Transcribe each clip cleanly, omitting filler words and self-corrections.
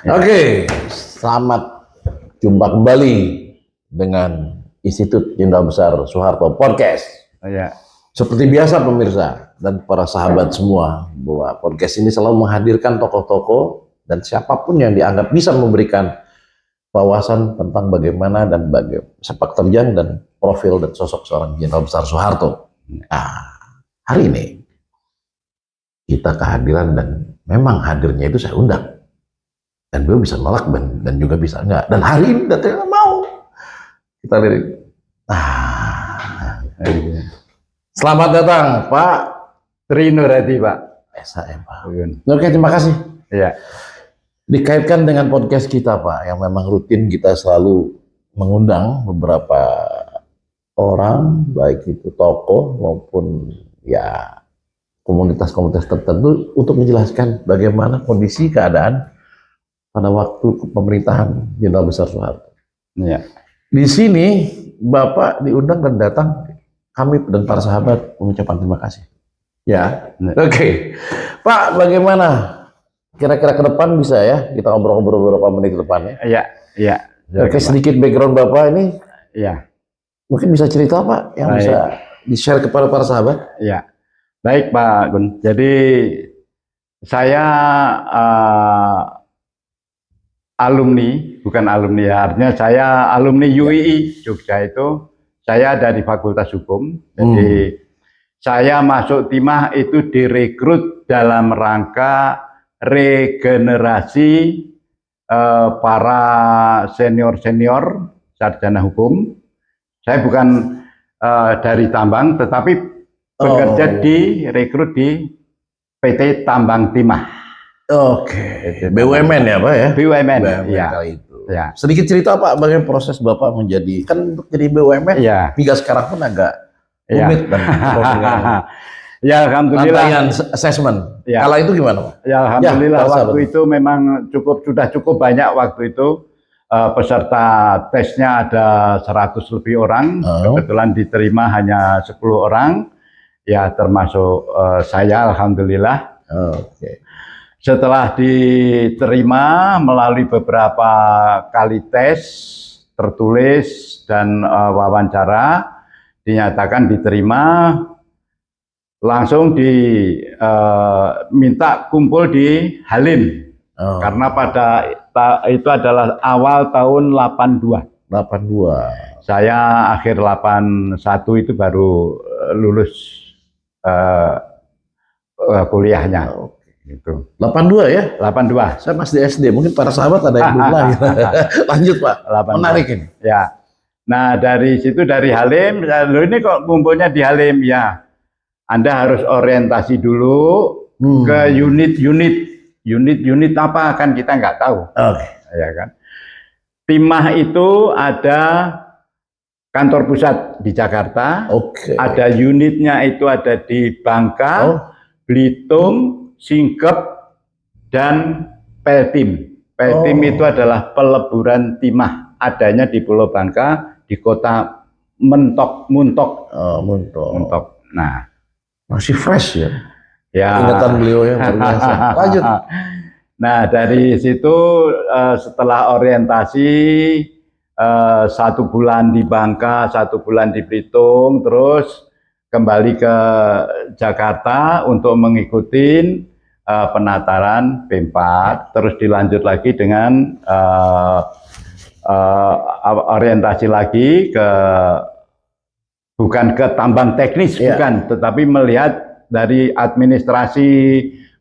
Oke, selamat jumpa kembali dengan Institut Jenderal Besar Soeharto Podcast. Ya. Seperti biasa pemirsa dan para sahabat semua, bahwa podcast ini selalu menghadirkan tokoh-tokoh dan siapapun yang dianggap bisa memberikan wawasan tentang bagaimana dan sepak terjang dan profil dan sosok seorang Jenderal Besar Soeharto. Nah, hari ini kita kehadiran dan memang hadirnya itu saya undang. Dan beliau bisa nolak dan juga bisa enggak. Dan hari ini datangnya mau. Kita lihat. Selamat datang Pak Trinuradi, Pak. SHM, Pak. Oke, terima kasih. Ya. Dikaitkan dengan podcast kita, Pak, yang memang rutin kita selalu mengundang beberapa orang, baik itu tokoh maupun ya komunitas-komunitas tertentu untuk menjelaskan bagaimana kondisi keadaan pada waktu pemerintahan Jenderal Besar Soeharto. Ya. Di sini Bapak diundang dan datang, kami dan para sahabat mengucapkan terima kasih. Ya, Oke. Pak, bagaimana? Kira-kira ke depan bisa ya kita ngobrol-ngobrol beberapa menit ke depan ya? Ya. Oke, sedikit background Bapak ini. Ya. Mungkin bisa cerita Pak yang bisa di-share kepada para sahabat? Ya. Baik Pak Gun. Jadi saya bukan alumni ya, artinya saya alumni UII Jogja itu, saya dari Fakultas Hukum. Jadi saya masuk timah itu direkrut dalam rangka regenerasi para senior-senior sarjana hukum. Saya bukan dari tambang, tetapi bekerja direkrut di PT Tambang Timah. Oke, BUMN ya Pak ya? BUMN ya. kali itu. Ya. Sedikit cerita Pak, bagaimana proses Bapak menjadi, kan untuk jadi BUMN ya. hingga sekarang pun agak rumit dan ya alhamdulillah. Rangkaian assessment. Ya. Kala itu gimana Pak? Ya alhamdulillah ya, waktu itu memang sudah cukup banyak waktu itu. Peserta tesnya ada 100 lebih orang, kebetulan diterima hanya 10 orang, ya termasuk saya alhamdulillah. Oke. Setelah diterima melalui beberapa kali tes tertulis dan wawancara, dinyatakan diterima, langsung diminta kumpul di Halim. Karena pada itu adalah awal tahun 82. Saya akhir 81 itu baru lulus kuliahnya. Gitu. 82 ya? 82. Saya masih SD, mungkin para sahabat ada yang belum lahir. Lanjut Pak, 82. Menarik ini. Ya. Nah dari situ, dari Halim, lo ini kok kumpulnya di Halim? Ya, Anda harus orientasi dulu ke unit apa, kan kita nggak tahu. Oke. Ya kan. Timah itu ada kantor pusat di Jakarta. Oke. Ada unitnya itu ada di Bangka, Belitung, Singkep, dan Peltim. Peltim itu adalah peleburan timah, adanya di Pulau Bangka, di kota Muntok. Nah, masih fresh ya? Ya. Ingatan beliau yang berbiasa. Lanjut. Nah, dari situ setelah orientasi 1 bulan di Bangka, 1 bulan di Belitung, terus kembali ke Jakarta untuk mengikuti penataran B4, terus dilanjut lagi dengan orientasi lagi bukan ke tambang teknis, bukan, tetapi melihat dari administrasi,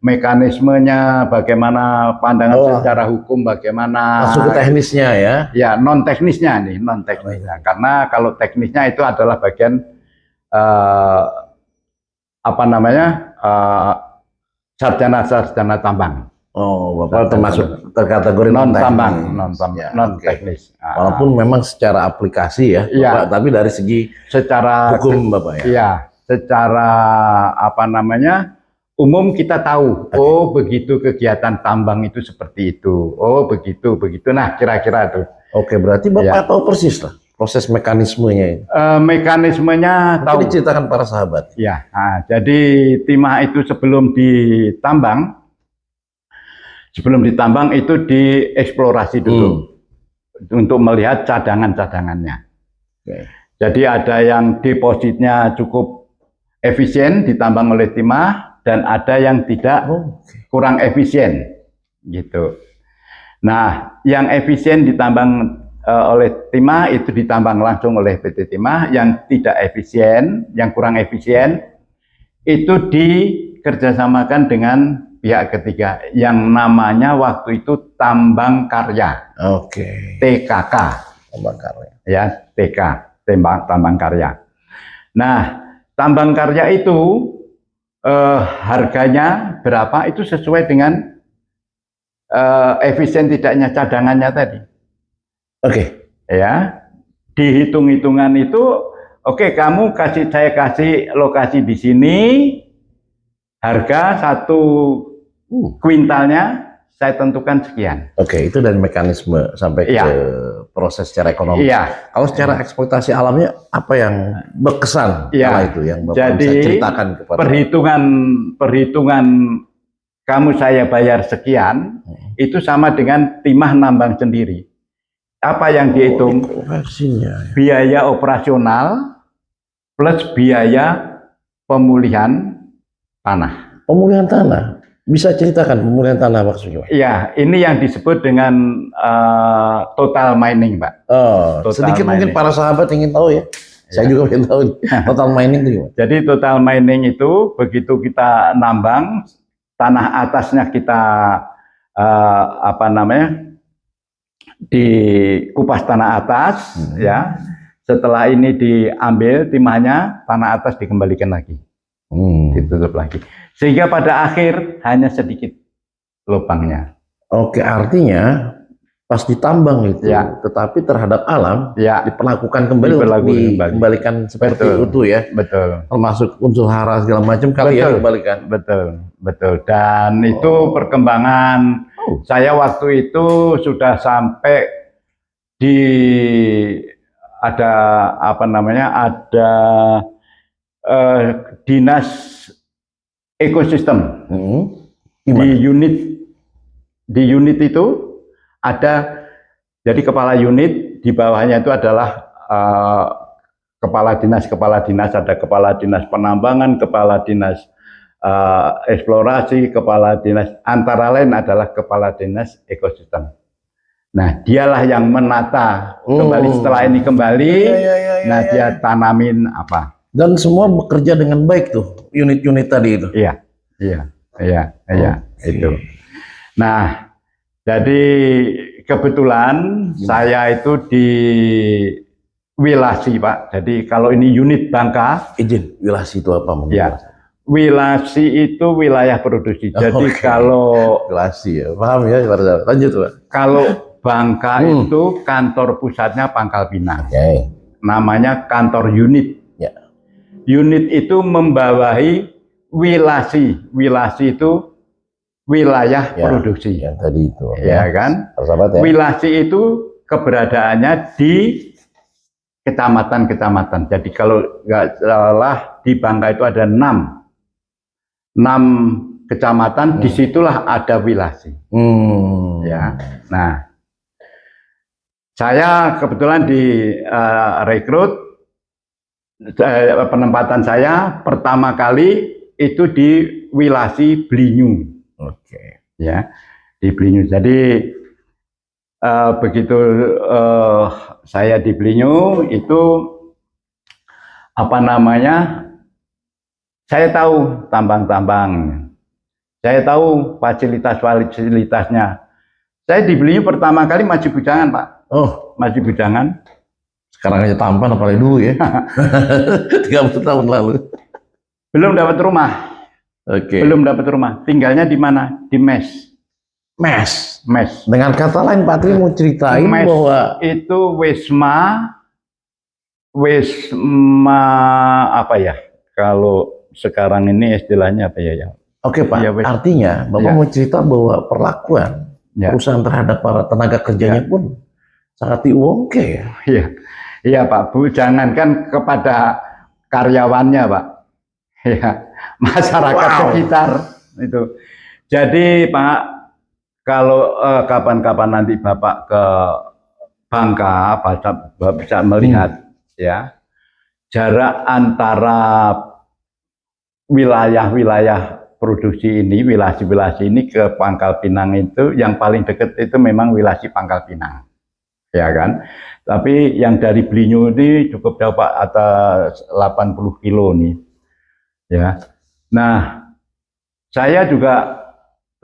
mekanismenya, bagaimana pandangan secara hukum, bagaimana masuk ke teknisnya ya? Ya, non teknisnya. Karena kalau teknisnya itu adalah bagian sarjana tambang. Bapak termasuk terkategori non teknis. Walaupun memang secara aplikasi ya, Bapak, tapi dari segi secara hukum Bapak ya. Iya, secara umum kita tahu. Oh, begitu kegiatan tambang itu seperti itu. Oh, begitu. Nah, kira-kira itu. Oke, berarti Bapak tahu persis lah proses mekanismenya. Mekanismenya tahu. Diceritakan para sahabat. Ya, jadi timah itu sebelum ditambang, Sebelum ditambang itu dieksplorasi dulu untuk melihat cadangan-cadangannya. Jadi ada yang depositnya cukup efisien ditambang oleh timah dan ada yang tidak, kurang efisien gitu. Nah, yang efisien ditambang oleh timah itu ditambang langsung oleh PT Timah, yang tidak efisien, yang kurang efisien itu dikerjasamakan dengan pihak ketiga yang namanya waktu itu tambang karya. TKK. Tambang karya. Ya, TK, tambang karya. Nah, tambang karya itu harganya berapa itu sesuai dengan efisien tidaknya cadangannya tadi. Ya, dihitung-hitungan itu, kamu saya kasih lokasi di sini, harga 1 kuintalnya saya tentukan sekian. Itu dari mekanisme sampai ke proses secara ekonomi. Kalau secara eksploitasi alamnya apa yang berkesan kala itu yang Bapak bisa ceritakan kepada perhitungan kamu saya bayar sekian itu sama dengan timah nambang sendiri. Apa yang dihitung? Biaya operasional plus biaya pemulihan tanah. Pemulihan tanah? Bisa ceritakan pemulihan tanah maksudnya? Iya, ini yang disebut dengan total mining, Pak. Sedikit mining. Mungkin para sahabat ingin tahu ya. Saya juga ingin tahu total mining itu gimana? Jadi total mining itu begitu kita nambang, tanah atasnya kita dikupas tanah atas, ya. Setelah ini diambil timahnya, tanah atas dikembalikan lagi, ditutup lagi. Sehingga pada akhir hanya sedikit lubangnya. Artinya pas ditambang itu, tetapi terhadap alam diperlakukan kembali untuk dikembalikan seperti itu ya. Betul. Termasuk unsur hara segala macam kali ya dikembalikan. Betul. Dan itu perkembangan saya waktu itu sudah sampai di ada dinas ekosistem. Di unit itu ada, jadi kepala unit, di bawahnya itu adalah kepala dinas, ada kepala dinas penambangan, kepala dinas eksplorasi, kepala dinas, antara lain adalah kepala dinas ekosistem. Nah, dialah yang menata kembali setelah ini kembali. Dia tanamin apa. Dan semua bekerja dengan baik tuh unit-unit tadi itu. Itu. Nah, jadi kebetulan saya itu di Wilasi, Pak. Jadi kalau ini unit Bangka. Izin, Wilasi itu apa? Wilasi itu wilayah produksi. Jadi kalau Wilasi ya, paham ya. Lanjut, Pak. Kalau Bangka itu kantor pusatnya Pangkal Pinang. Namanya kantor unit. Unit itu membawahi Wilasi. Wilasi itu wilayah produksi. Yang tadi itu. Kan? Wilasi itu keberadaannya di kecamatan-kecamatan. Jadi kalau nggak salah di Bangka itu ada 6 kecamatan. Disitulah ada Wilasi. Nah, saya kebetulan di rekrut. Penempatan saya pertama kali itu di Wilasi Blinyu. Di Blinyu. Jadi begitu saya di Blinyu itu saya tahu tambang-tambang, saya tahu fasilitas-fasilitasnya. Saya di Blinyu pertama kali masih bujangan, Pak. Masih bujangan. Sekarang aja tampan apalagi dulu ya. 30 tahun lalu. Belum dapat rumah. Belum dapat rumah. Tinggalnya di mana? Di mes. Mes. Dengan kata lain Pak Tri mau ceritain mes bahwa itu wisma apa ya? Kalau sekarang ini istilahnya apa ya? Pak. Artinya Bapak mau cerita bahwa perlakuan perusahaan terhadap para tenaga kerjanya pun sangat diwongke ya. Iya Pak, jangankan kepada karyawannya Pak, masyarakat sekitar itu. Jadi Pak, kalau kapan-kapan nanti Bapak ke Bangka, Bapak bisa melihat ya jarak antara wilayah-wilayah produksi ini, wilasi-wilasi ini ke Pangkal Pinang itu yang paling dekat itu memang wilasi Pangkal Pinang, ya kan? Tapi yang dari Blinyu ini cukup jauh Pak, atas 80 kilo nih, ya. Nah, saya juga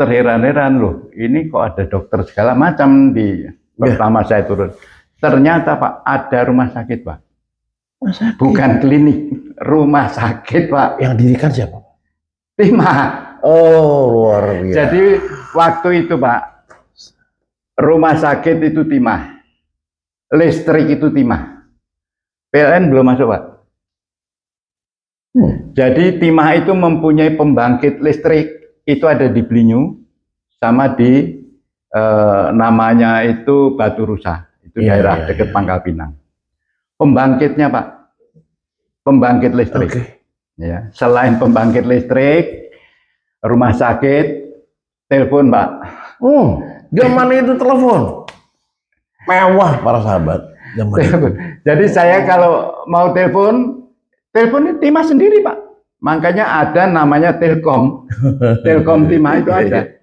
terheran-heran loh, ini kok ada dokter segala macam di pertama saya turun. Ternyata Pak ada rumah sakit Pak, bukan klinik, rumah sakit Pak. Yang dirikan siapa? Timah. Oh, luar biasa. Jadi waktu itu Pak, rumah sakit itu Timah, listrik itu Timah, PLN belum masuk Pak. Jadi Timah itu mempunyai pembangkit listrik, itu ada di Blinyu, sama di namanya itu Batu Rusa, itu daerah dekat Pangkal Pinang. Pembangkitnya Pak, pembangkit listrik. Ya, selain pembangkit listrik, rumah sakit, telepon Pak. Zaman itu telepon mewah para sahabat. Zaman itu. Jadi saya kalau mau telepon Timah sendiri Pak. Makanya ada namanya Telkom, Telkom Timah itu ada.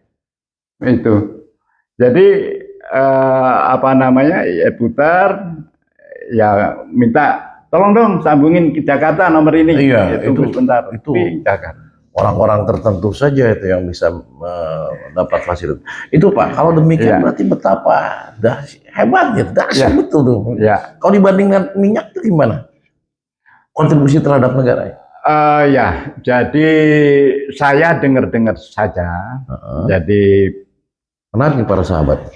Itu. Jadi apa namanya? Ya putar, ya minta. Tolong dong sambungin ke Jakarta nomor ini. Iya, itu sebentar. Itu Jakarta. Orang-orang tertentu saja itu yang bisa mendapat fasilitas. Itu Pak, kalau demikian berarti betapa hebatnya, dahsyat betul tuh. Ya. Kalau dibandingkan minyak itu gimana? Kontribusi terhadap negara? Ya, jadi saya dengar-dengar saja. Jadi menarik para sahabat.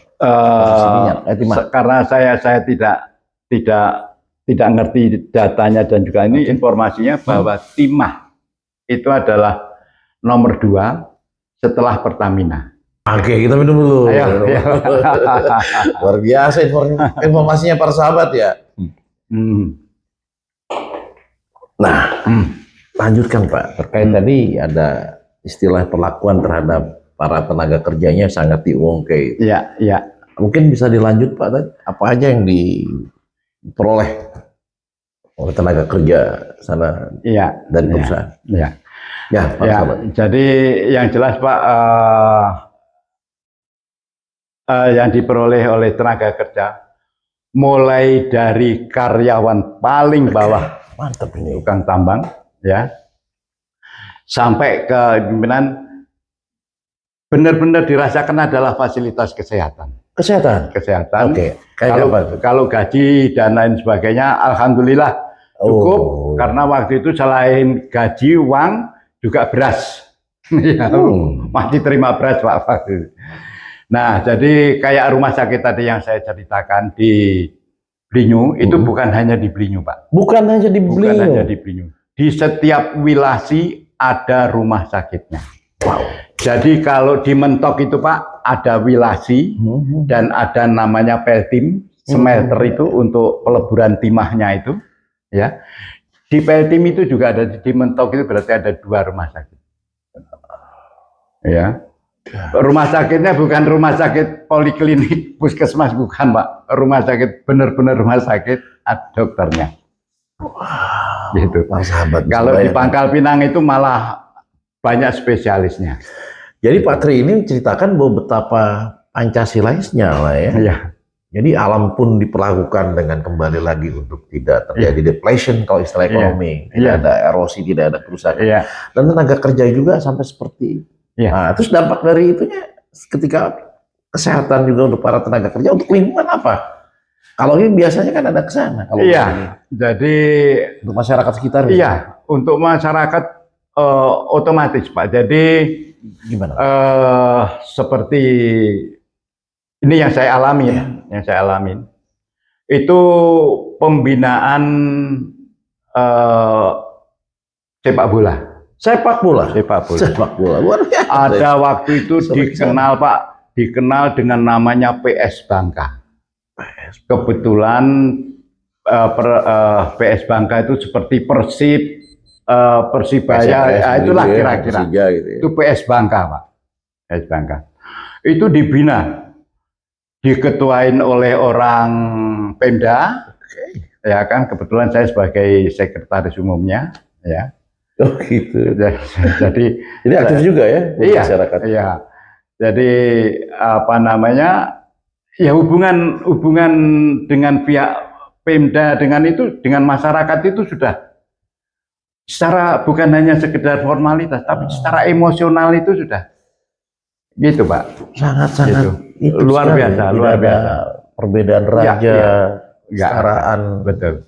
Karena saya tidak ngerti datanya dan juga ini informasinya bahwa Timah itu adalah nomor 2 setelah Pertamina. Oke, kita minum dulu. Ayo. Luar biasa informasinya para sahabat ya. Nah, lanjutkan Pak. Terkait tadi ada istilah perlakuan terhadap para tenaga kerjanya sangat diungkit. Iya, iya. Mungkin bisa dilanjut Pak, apa aja yang diperoleh oleh tenaga kerja sana dari perusahaan? Iya. Ya, Pak sahabat. Jadi yang jelas Pak, yang diperoleh oleh tenaga kerja mulai dari karyawan paling bawah, mantap ini, tukang tambang, ya, sampai ke pimpinan, benar-benar dirasakan adalah fasilitas kesehatan. Kesehatan. Oke. Kalau gaji dan lain sebagainya, alhamdulillah cukup, karena waktu itu selain gaji, uang juga beras. Masih terima beras Pak. Nah, jadi kayak rumah sakit tadi yang saya ceritakan di Blinyu, itu bukan hanya di Blinyu Pak. Bukan hanya di Blinyu. Bukan hanya di Blinyu. Di setiap wilasi ada rumah sakitnya. Wow. Jadi kalau di Mentok itu Pak ada wilasi dan ada namanya Peltim, smelter itu untuk peleburan timahnya itu, ya. Di Peltim itu juga ada, di Mentok itu berarti ada 2 rumah sakit. Ya. Rumah sakitnya bukan rumah sakit poliklinik, puskesmas, bukan Pak. Rumah sakit benar-benar rumah sakit, ada dokternya. Gitu. Kalau di Pangkal Pinang itu malah banyak spesialisnya. Jadi Pak Tri ini menceritakan bahwa betapa Pancasilainya lah ya. Iya. Jadi alam pun diperlakukan dengan kembali lagi untuk tidak terjadi deflation kalau istilah ekonomi. Tidak ada erosi, tidak ada kerusakan. Dan tenaga kerja juga sampai seperti itu. Nah, terus dampak dari itunya ketika kesehatan juga untuk para tenaga kerja, untuk lingkungan apa? Kalau ini biasanya kan ada ke sana. Jadi untuk masyarakat sekitar. Untuk masyarakat otomatis Pak. Jadi gimana? Seperti ini yang saya alamin, itu pembinaan sepak bola. Ada waktu itu dikenal Pak, dikenal dengan namanya PS Bangka. Kebetulan PS Bangka itu seperti Persib, Persibaya, itulah kira-kira. Gitu ya. Itu PS Bangka Pak. PS Bangka. itu dibina, diketuain oleh orang Pemda, ya kan, kebetulan saya sebagai sekretaris umumnya, ya. Oh gitu. Jadi aktif juga ya iya, masyarakat. Iya. Jadi apa namanya? Ya hubungan dengan pihak Pemda dengan masyarakat itu sudah secara bukan hanya sekedar formalitas, tapi secara emosional itu sudah gitu, Pak. Sangat-sangat gitu. Luar biasa, luar biasa. Perbedaan raja, kesetaraan, betul.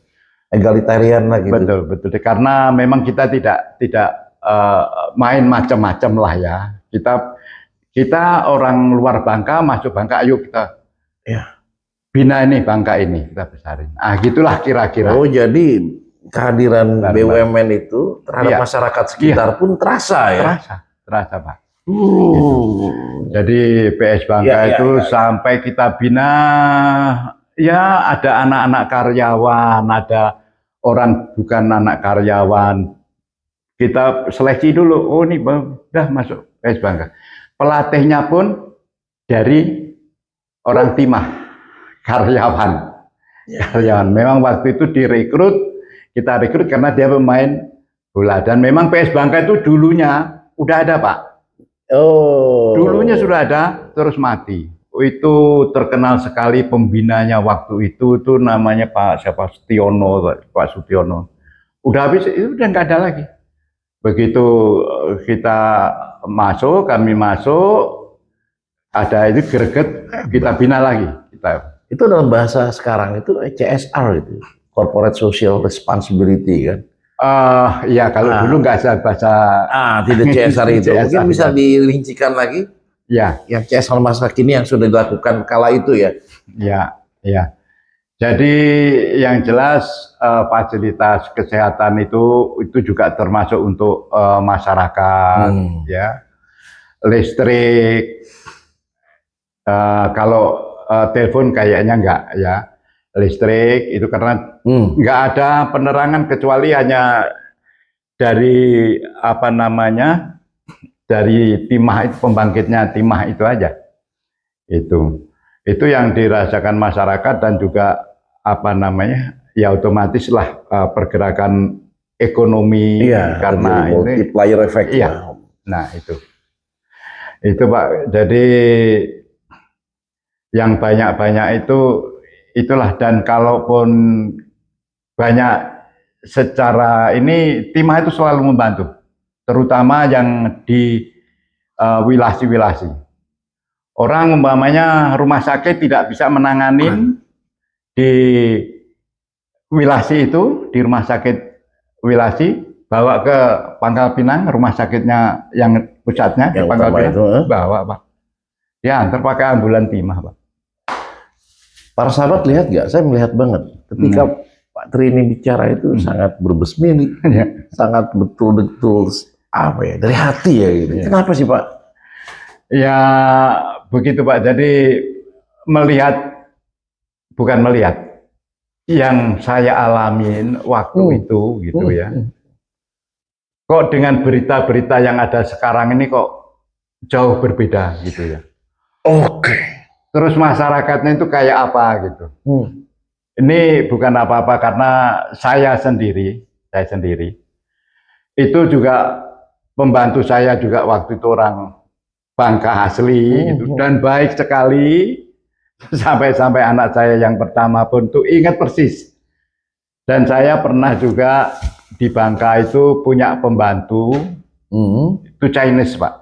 Egalitarian lah gitu. Betul, betul. Karena memang kita tidak main macam-macam lah ya. Kita orang luar Bangka masuk Bangka, ayo kita bina ini Bangka ini, kita besarin. Ah, gitulah kira-kira. Oh, jadi kehadiran BUMN itu terhadap masyarakat sekitar pun terasa ya? Terasa Pak. Gitu. Jadi PS Bangka itu sampai kita bina, ya ada anak-anak karyawan, ada orang bukan anak karyawan. Kita seleksi dulu, oh ini udah masuk PS Bangka. Pelatihnya pun dari orang timah, karyawan. Memang waktu itu kita rekrut karena dia pemain bola. Dan memang PS Bangka itu dulunya udah ada, Pak. Oh. Dulunya sudah ada, terus mati. Itu terkenal sekali pembinanya waktu itu namanya Pak Sutiono. Udah habis, itu udah nggak ada lagi. Begitu kami masuk, ada itu greget, kita bina lagi. Itu dalam bahasa sekarang itu CSR itu, Corporate Social Responsibility kan? Ya kalau dulu nggak ada bahasa. Tidak CSR itu. Mungkin bisa dirincikan lagi. Ya. Yang CSR masa kini yang sudah dilakukan kala itu ya. Ya. Jadi yang jelas fasilitas kesehatan itu juga termasuk untuk masyarakat, ya. Listrik, kalau telepon kayaknya enggak ya. Listrik itu karena nggak ada penerangan kecuali hanya dari dari timah itu, pembangkitnya timah itu aja. Itu yang dirasakan masyarakat dan juga ya otomatis lah pergerakan ekonomi karena ini multiplier effect. Nah itu Pak. Jadi yang banyak-banyak itulah, dan kalaupun banyak secara ini timah itu selalu membantu, terutama yang di wilasi-wilasi. Orang umpamanya rumah sakit tidak bisa menangani di wilasi itu, di rumah sakit wilasi, bawa ke Pangkal Pinang, rumah sakitnya yang pusatnya di Pangkal Pinang, bawa Pak. Ya, antar pakai ambulan timah Pak. Para sahabat lihat nggak? Saya melihat banget ketika Pak Tri ini bicara itu sangat berbesmili, sangat betul-betul dari hati ya gitu. Kenapa sih Pak? Ya begitu Pak. Jadi bukan melihat, yang saya alamin waktu itu gitu ya. Kok dengan berita-berita yang ada sekarang ini kok jauh berbeda gitu ya. Terus masyarakatnya itu kayak apa gitu. Ini bukan apa-apa karena saya sendiri itu juga pembantu saya juga waktu itu orang Bangka asli gitu, dan baik sekali sampai anak saya yang pertama pun tuh ingat persis. Dan saya pernah juga di Bangka itu punya pembantu itu Chinese Pak.